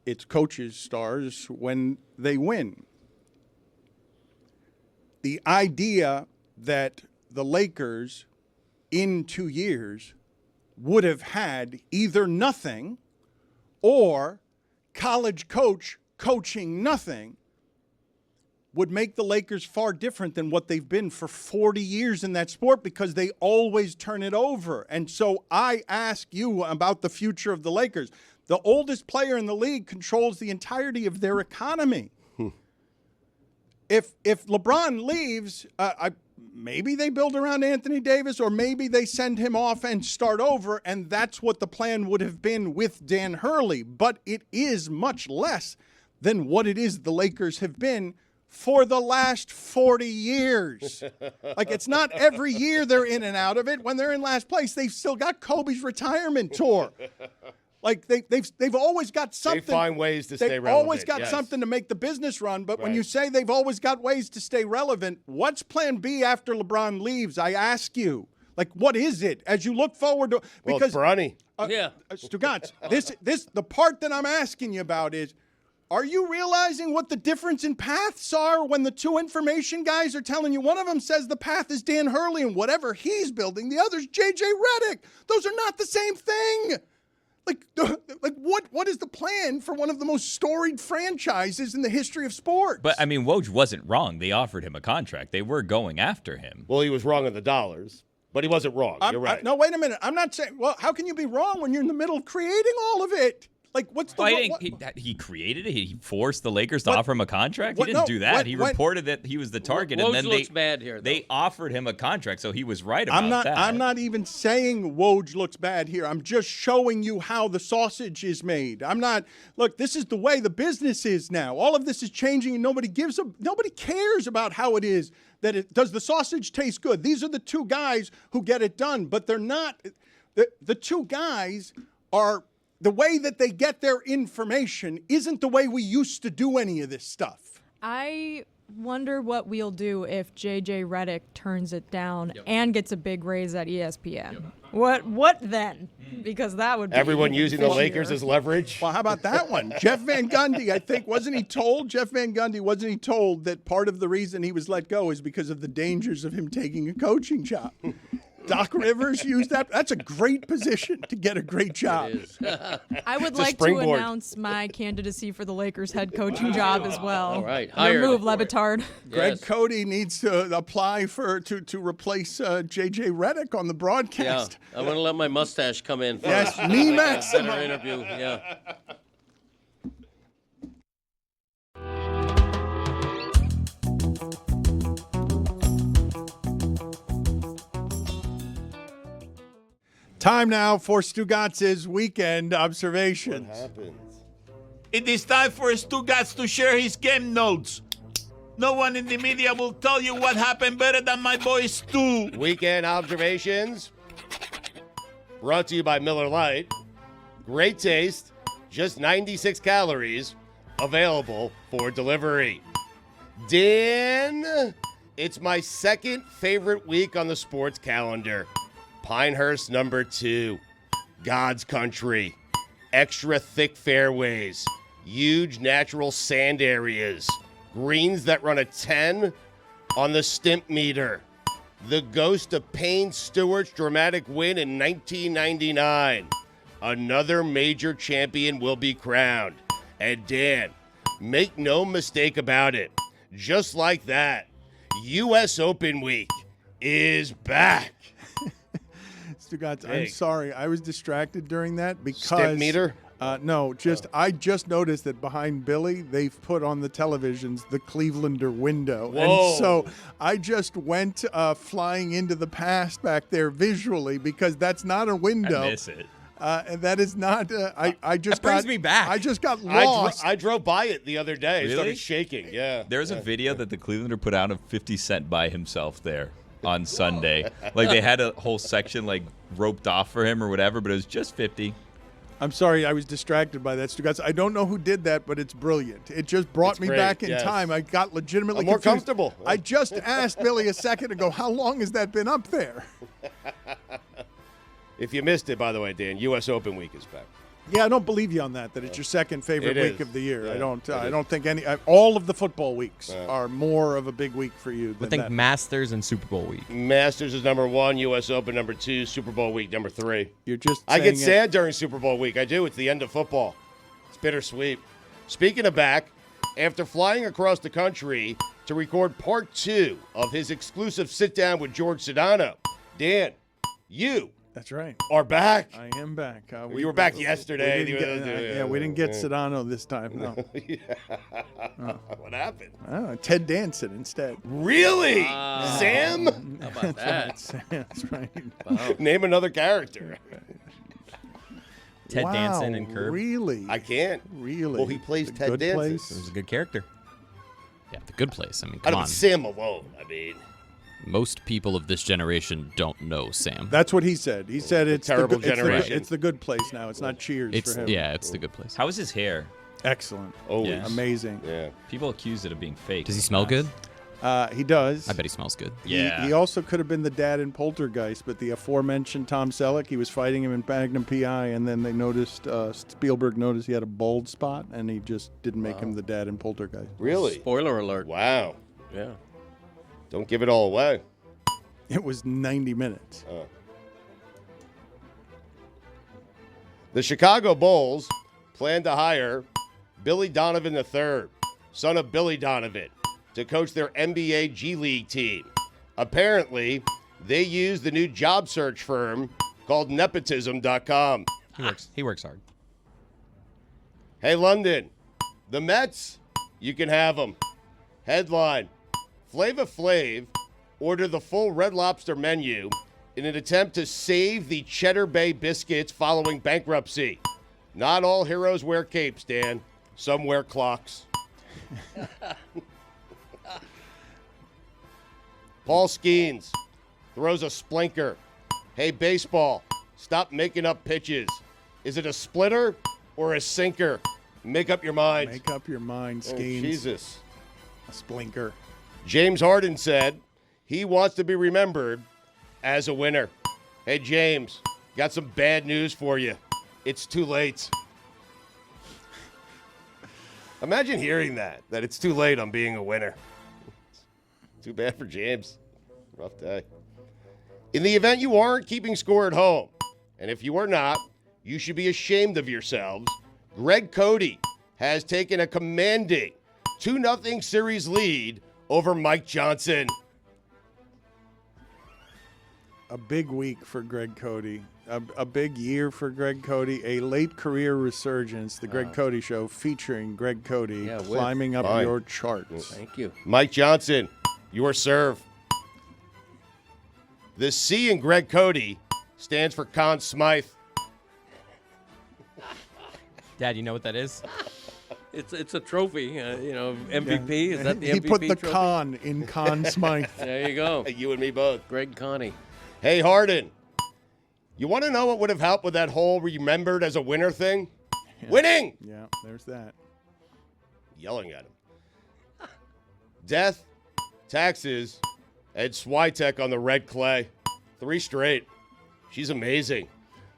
its coaches stars when they win. The idea that the Lakers in 2 years would have had either nothing or college coach coaching nothing would make the Lakers far different than what they've been for 40 years in that sport, because they always turn it over. And so I ask you about the future of the Lakers. The oldest player in the league controls the entirety of their economy. If LeBron leaves, maybe they build around Anthony Davis, or maybe they send him off and start over, and that's what the plan would have been with Dan Hurley. But it is much less than what it is the Lakers have been for the last 40 years. Like, it's not every year they're in and out of it. When they're in last place, they've still got Kobe's retirement tour. Like, they've always got something. They find ways to stay relevant. They've always got something to make the business run. But when you say they've always got ways to stay relevant, what's plan B after LeBron leaves? I ask you. Like, what is it as you look forward to? Because Bronny. Stugotz, the part that I'm asking you about is, are you realizing what the difference in paths are when the two information guys are telling you? One of them says the path is Dan Hurley and whatever he's building. The other's J.J. Redick. Those are not the same thing. Like what is the plan for one of the most storied franchises in the history of sports? But, I mean, Woj wasn't wrong. They offered him a contract. They were going after him. Well, he was wrong on the dollars, but he wasn't wrong. You're right. No, wait a minute. I'm not saying, well, how can you be wrong when you're in the middle of creating all of it? Like, what's the he created it? He forced the Lakers to offer him a contract? He didn't do that. He reported that he was the target, and then looks bad here, they offered him a contract, so he was right about that. I'm not even saying Woj looks bad here. I'm just showing you how the sausage is made. Look, this is the way the business is now. All of this is changing, and nobody cares about how it is. Does the sausage taste good? These are the two guys who get it done, but they're not. The two guys are. The way that they get their information isn't the way we used to do any of this stuff. I wonder what we'll do if J.J. Redick turns it down and gets a big raise at ESPN. Yep. What then? Because that would be everyone using the Lakers as leverage. Well, how about that one? Jeff Van Gundy, I think, wasn't he told that part of the reason he was let go is because of the dangers of him taking a coaching job? Doc Rivers used that. That's a great position to get a great job. I would like to announce my candidacy for the Lakers head coaching job as well. All right. Remove Le Batard. Greg Cody needs to apply to replace J.J. Redick on the broadcast. Yeah. I'm going to let my mustache come in first. Yes, me maximum. Better interview, yeah. Time now for Stugotz's weekend observations. What happens? It is time for Stugotz to share his game notes. No one in the media will tell you what happened better than my boy Stu. Weekend observations brought to you by Miller Lite. Great taste, just 96 calories, available for delivery. Dan, it's my second favorite week on the sports calendar. Pinehurst number 2, God's Country, extra thick fairways, huge natural sand areas, greens that run a 10 on the stimp meter. The ghost of Payne Stewart's dramatic win in 1999. Another major champion will be crowned. And Dan, make no mistake about it, just like that, U.S. Open week is back. Stugotz, I'm Big. sorry. I was distracted during that because Stimp meter? No, I just noticed that behind Billy, they've put on the televisions the Clevelander window. Whoa. And so I just went flying into the past back there visually because that's not a window. I miss it. And that is not. I just That brings got me back. I just got lost. I drove by it the other day. It Really? started shaking. Yeah. There's a video that the Clevelander put out of 50 Cent by himself there on Sunday. Like they had a whole section like roped off for him or whatever, but it was just 50. I'm sorry, I was distracted by that, Stugotz. I don't know who did that, but it's brilliant. It just brought It's me great, back in yes. time. I got legitimately I'm more confused. comfortable. I just asked Billy a second ago, how long has that been up there? If you missed it, by the way, Dan, U.S. Open week is back. Yeah, I don't believe you on that it's your second favorite It week is. of the year. Yeah, I it don't think all of the football weeks are more of a big week for you I than think that. Masters and Super Bowl week. Masters is number 1, U.S. Open number 2, Super Bowl week number 3. You're just I get saying it- sad during Super Bowl week. I do. It's the end of football. It's bittersweet. Speaking of back, after flying across the country to record part 2 of his exclusive sit-down with George Sedano, Dan, you That's right. are back. I am back. You were back yesterday. We didn't get Sedano this time. No. What happened? Ted Danson instead. Really? Sam? How about that? That's right. Name another character. Ted Wow, Danson and Curb. Really? I can't. Really? Well, he plays The Ted Good Danson. Place? It was a good character. Yeah, the good place. I mean, I come don't on. Sam alone. I mean, Most people of this generation don't know Sam. That's what he said. He said it's terrible the, generation. It's the good place now. It's not Cheers It's for him. yeah, it's the good place. How is his hair? Excellent. always. Yeah. Amazing. Yeah. People accuse it of being fake. Does he smell good? He does. I bet he smells good. Yeah. He also could have been the dad in Poltergeist, but the aforementioned Tom Selleck, he was fighting him in Magnum P.I., and then they noticed, Spielberg noticed he had a bald spot, and he just didn't make him the dad in Poltergeist. Really? Spoiler alert. Wow. Yeah. Don't give it all away. It was 90 minutes. The Chicago Bulls plan to hire Billy Donovan III, son of Billy Donovan, to coach their NBA G League team. Apparently, they use the new job search firm called nepotism.com. He works hard. Hey, London, the Mets, you can have them. Headline, Flava Flav ordered the full Red Lobster menu in an attempt to save the Cheddar Bay biscuits following bankruptcy. Not all heroes wear capes, Dan. Some wear clocks. Paul Skeens throws a splinker. Hey, baseball, stop making up pitches. Is it a splitter or a sinker? Make up your mind. Make up your mind, Oh, Skeens. Jesus. A splinker. James Harden said he wants to be remembered as a winner. Hey, James, got some bad news for you. It's too late. Imagine hearing that it's too late on being a winner. Too bad for James. Rough day. In the event you aren't keeping score at home, and if you are not, you should be ashamed of yourselves. Greg Cody has taken a commanding 2-0 series lead over Mike Johnson. A big week for Greg Cody. A big year for Greg Cody. A late career resurgence. The Greg Cody Show featuring Greg Cody Yeah, with- climbing up Fine. your charts. Thank you. Mike Johnson, your serve. The C in Greg Cody stands for Conn Smythe. Dad, you know what that is? It's a trophy, MVP. Is that the He MVP put the trophy? con in Conn Smythe. There you go. You and me both. Greg Connie. Hey, Harden, you want to know what would have helped with that whole remembered as a winner thing? Winning! Yeah, there's that. Yelling at him. Death, taxes, Ed Swiatek on the red clay. 3 straight. She's amazing.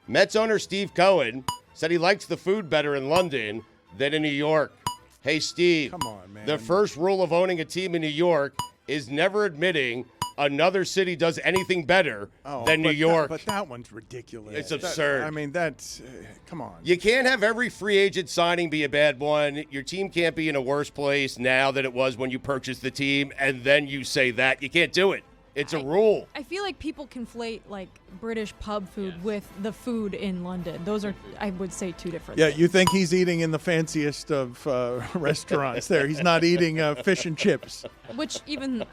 Mets owner Steve Cohen said he likes the food better in London, than in New York. Hey, Steve. Come on, man. The first rule of owning a team in New York is never admitting another city does anything better than New York. But that one's ridiculous. It's absurd. I mean, that's come on. You can't have every free agent signing be a bad one. Your team can't be in a worse place now than it was when you purchased the team, and then you say that. You can't do it. It's a rule. I feel like people conflate like British pub food with the food in London. Those are, I would say, two different things. You think he's eating in the fanciest of restaurants there. He's not eating fish and chips. Which even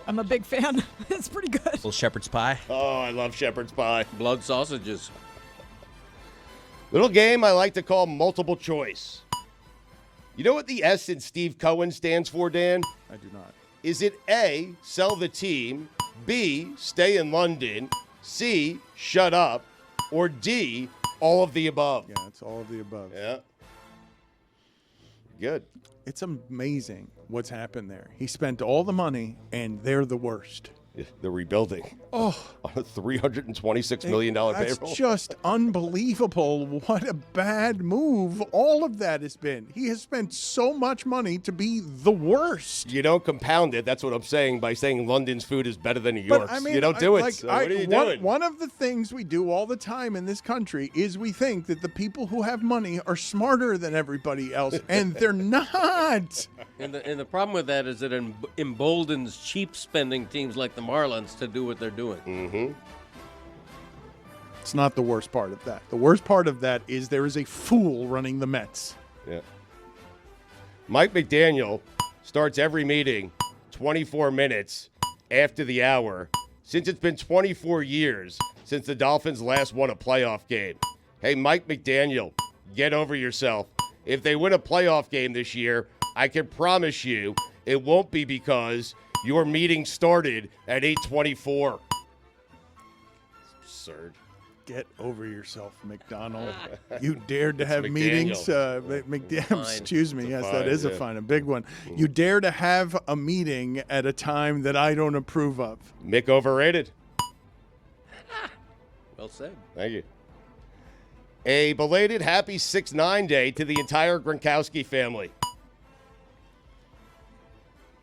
I'm a big fan. It's pretty good. Little shepherd's pie. Oh, I love shepherd's pie. Blood sausages. Little game I like to call multiple choice. You know what the S in Steve Cohen stands for, Dan? I do not. Is it A, sell the team, B, stay in London, C, shut up, or D, all of the above? Yeah, it's all of the above. Yeah. Good. It's amazing what's happened there. He spent all the money, and they're the worst. They're rebuilding. Oh, On a $326 million that's payroll. just unbelievable. What a bad move all of that has been. He has spent so much money to be the worst. You don't compound it. That's what I'm saying by saying London's food is better than New York's. But I mean, you don't do it. Like, So what are you doing? One of the things we do all the time in this country is we think that the people who have money are smarter than everybody else, and they're not. And the problem with that is it emboldens cheap spending teams like the Marlins to do what they're doing. Mm-hmm. It's not the worst part of that. The worst part of that is there is a fool running the Mets. Yeah. Mike McDaniel starts every meeting 24 minutes after the hour since it's been 24 years since the Dolphins last won a playoff game. Hey, Mike McDaniel, get over yourself. If they win a playoff game this year, I can promise you it won't be because your meeting started at 8:24. Absurd. Get over yourself, McDonald. You dared to It's have McDaniel. meetings. Fine. Excuse me. It's a Yes, fine, that is a yeah. fine, a big one. You dare to have a meeting at a time that I don't approve of. Mick overrated. Well said. Thank you. A belated happy 6-9 day to the entire Gronkowski family.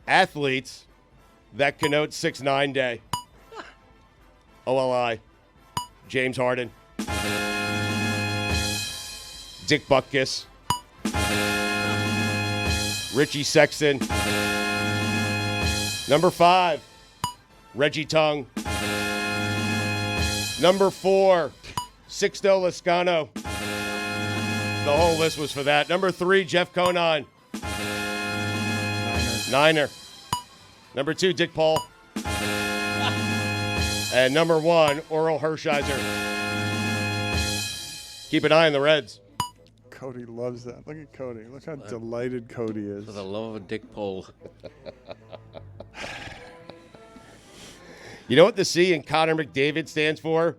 Athletes that connote 6-9 day. OLI. James Harden. Dick Butkus. Richie Sexton. Number 5, Reggie Tongue. Number 4, Sixto Lascano. The whole list was for that. Number 3, Jeff Conine. Niner. Number 2, Dick Paul. And number 1, Oral Hershiser. Keep an eye on the Reds. Cody loves that. Look at Cody. Look how delighted Cody is. For the love of a dick pole. You know what the C in Connor McDavid stands for?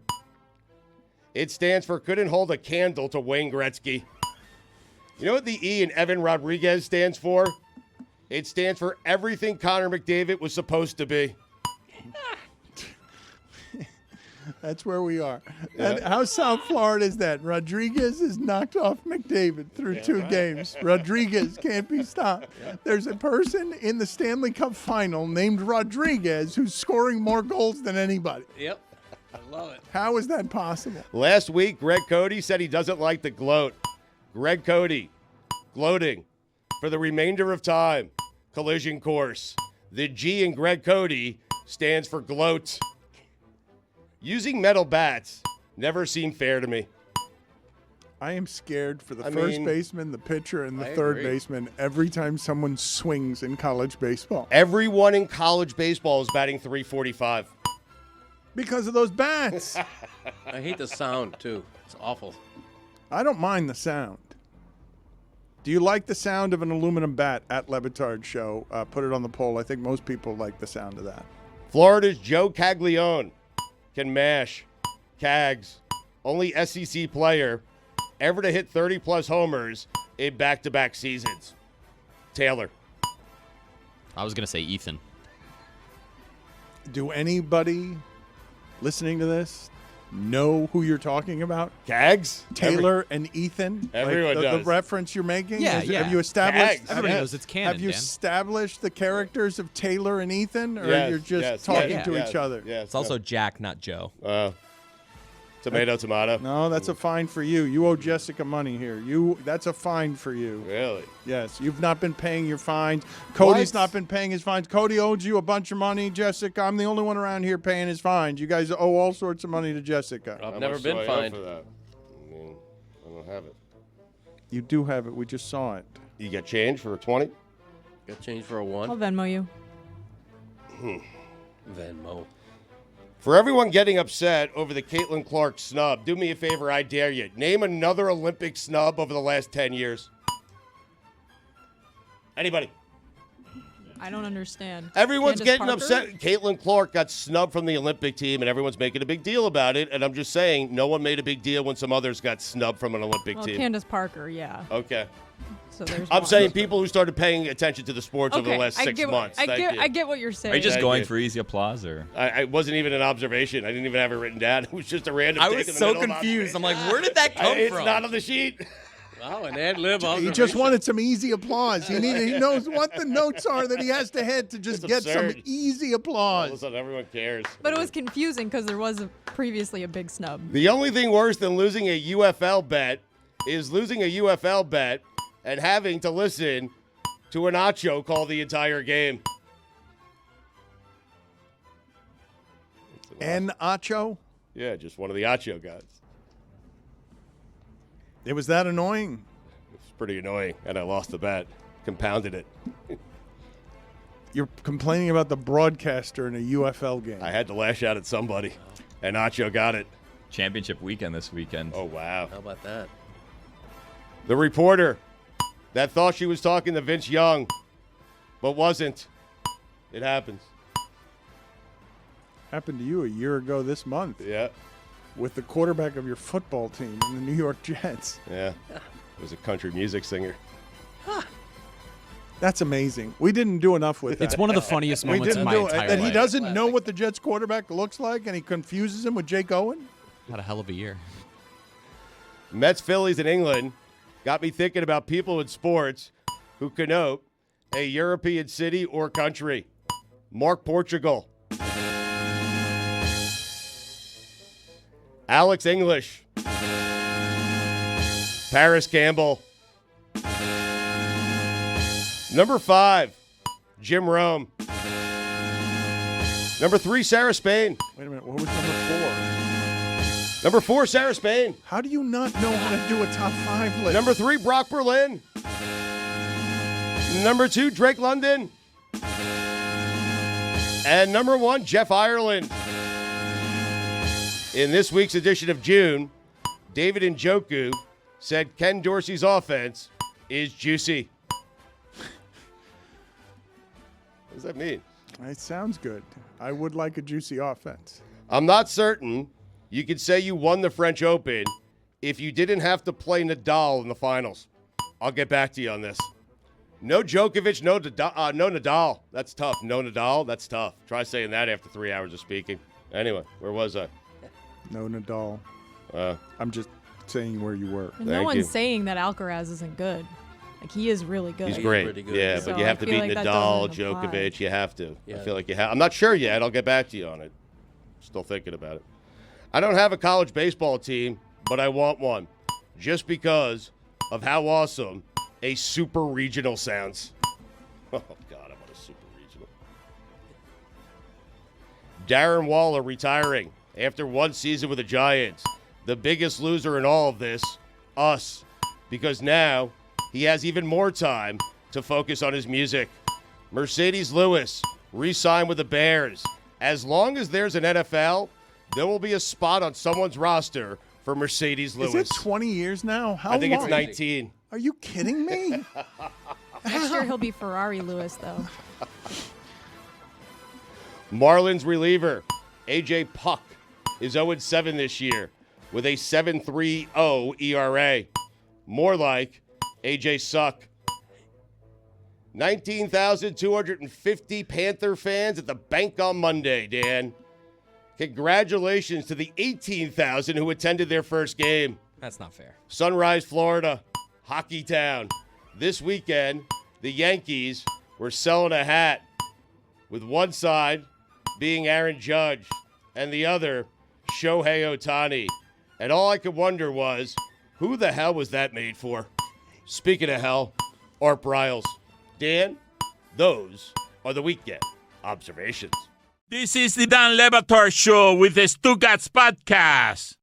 It stands for couldn't hold a candle to Wayne Gretzky. You know what the E in Evan Rodriguez stands for? It stands for everything Connor McDavid was supposed to be. That's where we are. And how South Florida is that? Rodriguez is knocked off McDavid through 2 games. Rodriguez can't be stopped. There's a person in the Stanley Cup final named Rodriguez who's scoring more goals than anybody. Yep. I love it. How is that possible? Last week, Greg Cody said he doesn't like to gloat. Greg Cody, gloating for the remainder of time. Collision course. The G in Greg Cody stands for gloat. Using metal bats never seemed fair to me. I am scared for the I first mean, baseman, the pitcher, and the I third agree. baseman every time someone swings in college baseball. Everyone in college baseball is batting .345. Because of those bats. I hate the sound, too. It's awful. I don't mind the sound. Do you like the sound of an aluminum bat at Le Batard Show? Put it on the poll. I think most people like the sound of that. Florida's Joe Caglione can mash. Cags, only SEC player ever to hit 30-plus homers in back-to-back seasons. Taylor. I was going to say Ethan. Do anybody listening to this know who you're talking about? Gags? Taylor and Ethan? Everyone the does. reference you're making? Yeah, Is- yeah. Have you established? Gags. Everybody Yes. knows it's canon, Have you Dan. established the characters of Taylor and Ethan, or Yes, you're just yes, talking yes, to yes, each other? Yes. It's also Jack, not Joe. Tomato. No, that's a fine for you. You owe Jessica money here. That's a fine for you. Really? Yes, you've not been paying your fines. Cody's What? not been paying his fines. Cody owes you a bunch of money, Jessica. I'm the only one around here paying his fines. You guys owe all sorts of money to Jessica. I've How never much been do I owe fined. for that? I mean, I don't have it. You do have it. We just saw it. You get change for a 20? Got change for a I'll one. Venmo you. Venmo. For everyone getting upset over the Caitlin Clark snub, do me a favor, I dare you. Name another Olympic snub over the last 10 years. Anybody? I don't understand. Everyone's Candace getting Parker? upset. Caitlin Clark got snubbed from the Olympic team, and everyone's making a big deal about it. And I'm just saying, no one made a big deal when some others got snubbed from an Olympic Well, team. Candace Parker, yeah. Okay. So there's I'm one. saying people who started paying attention to the sports over the last 6 months. I Thank get, you. I get what you're saying. Are you just Thank going you. for easy applause, or? I wasn't even an observation. I didn't even have it written down. It was just a random I take was in the so middle of confused. I'm observation. like, where did that come It's from? not on the sheet. Wow, an ad lib. He just wanted some easy applause. He knows what the notes are that he has to hit to just It's get some absurd. easy All of a applause. sudden, everyone cares. But it was confusing because there was previously a big snub. The only thing worse than losing a UFL bet is losing a UFL bet and having to listen to an Acho call the entire game. And Acho? Yeah, just one of the Acho guys. It was that annoying. It's pretty annoying, and I lost the bet. Compounded it. You're complaining about the broadcaster in a UFL game. I had to lash out at somebody, and Acho got it. Championship weekend this weekend. Oh, wow. How about that? The reporter that thought she was talking to Vince Young, but wasn't. It happens. Happened to you a year ago this month Yeah, with the quarterback of your football team in the New York Jets. yeah. It was a country music singer. That's amazing. We didn't do enough with that. It's one of the funniest we moments didn't in my do it. entire And he life. doesn't know what the Jets quarterback looks like, and he confuses him with Jake Owen. Had a hell of a year. Mets, Phillies, in England got me thinking about people in sports who connote a European city or country. Mark Portugal. Alex English. Paris Campbell. Number 5, Jim Rome. Number 3, Sarah Spain. Wait a minute. What was number 4? Number 4, Sarah Spain. How do you not know how to do a top 5 list? Number 3, Brock Berlin. Number 2, Drake London. And number 1, Jeff Ireland. In this week's edition of June, David Njoku said Ken Dorsey's offense is juicy. What does that mean? It sounds good. I would like a juicy offense. I'm not certain you could say you won the French Open if you didn't have to play Nadal in the finals. I'll get back to you on this. No Djokovic, no Nadal. That's tough. No Nadal, that's tough. Try saying that after 3 hours of speaking. Anyway, where was I? No Nadal. I'm just saying where you were. And no Thank one's you. saying that Alcaraz isn't good. Like, he is really good. He's He's great. pretty good, Yeah, yeah. but So you have I to feel beat like that Nadal, doesn't apply. Djokovic. You have to. I Yeah. feel like you have. I'm not sure yet. I'll get back to you on it. Still thinking about it. I don't have a college baseball team, but I want one. Just because of how awesome a super regional sounds. Oh, God, I want a super regional. Darren Waller retiring after one season with the Giants. The biggest loser in all of this, us. Because now he has even more time to focus on his music. Mercedes Lewis re-signed with the Bears. As long as there's an NFL, there will be a spot on someone's roster for Mercedes Lewis. Is it 20 years now? How I think long? it's 19. Are you kidding me? Next year he'll be Ferrari Lewis, though. Marlins reliever A.J. Puck is 0-7 this year with a 7.30 ERA. More like A.J. Suck. 19,250 Panther fans at the bank on Monday, Dan. Congratulations to the 18,000 who attended their first game. That's not fair. Sunrise, Florida, Hockey Town. This weekend, the Yankees were selling a hat with one side being Aaron Judge and the other Shohei Ohtani. And all I could wonder was, who the hell was that made for? Speaking of hell, Art Briles. Dan, those are the weekend observations. This is the Dan Le Batard Show with the Stugotz podcast.